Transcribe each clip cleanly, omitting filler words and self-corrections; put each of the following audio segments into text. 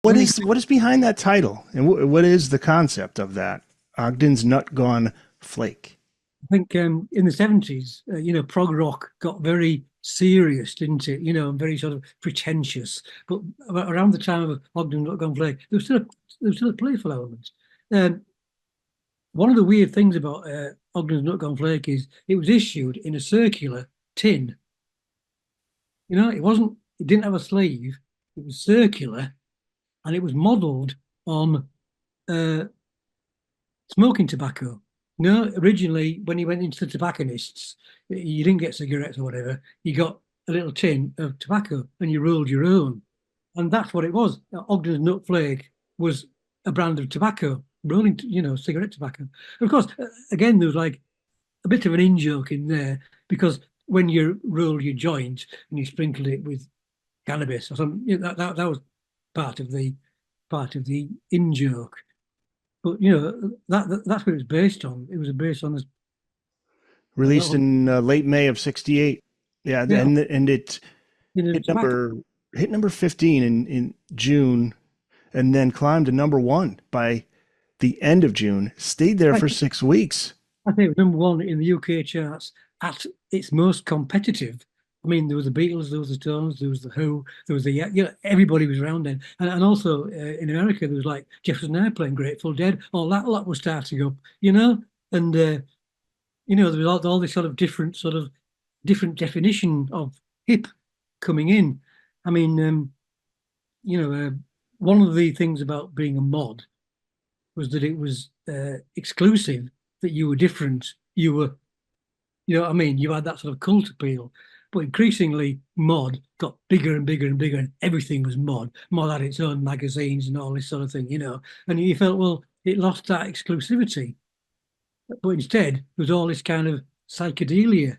What is behind that title, and what is the concept of that? Ogden's Nut Gone Flake. I think in the 70s, prog rock got very serious, didn't it? And very sort of pretentious. But around the time of Ogden Nut Gone Flake, there was still a playful element. Um, One of the weird things about Ogden's Nut Gone Flake is it was issued in a circular tin. It didn't have a sleeve. It was circular, and it was modelled on uh, smoking tobacco. No, originally when you went into the tobacconists, you didn't get cigarettes or whatever. You got a little tin of tobacco and you rolled your own. And that's what it was. Ogden's Nut Flake was a brand of tobacco, rolling, cigarette tobacco. And of course, again, there was like a bit of an in joke in there because when you roll your joint and you sprinkled it with cannabis or something, that was part of the in joke. But that's what it was based on. It was based on this. Released in late May of '68. Yeah, Yeah, and it hit tobacco. number 15 in June, and then climbed to number one by the end of June. Stayed there I for 6 weeks. I think it was number one in the UK charts at its most competitive. I mean, there was the Beatles, there was the Stones, there was the Who, there was everybody was around then, and also in America there was like Jefferson Airplane, Grateful Dead, all that lot was starting up, and there was all this sort of different definition of hip coming in. I mean, one of the things about being a mod was that it was exclusive, that you were different. What I mean? You had that sort of cult appeal. But increasingly, mod got bigger and bigger and bigger, and everything was mod. Mod had its own magazines and all this sort of thing. And you felt, well, it lost that exclusivity. But instead, there was all this kind of psychedelia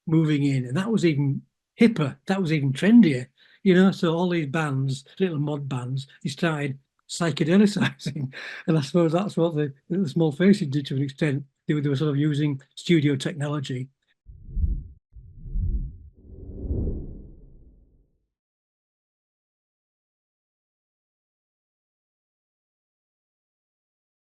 moving in, and that was even hipper, that was even trendier. So all these bands, little mod bands, they started psychedelicizing, and I suppose that's what the Small Faces did to an extent. They were sort of using studio technology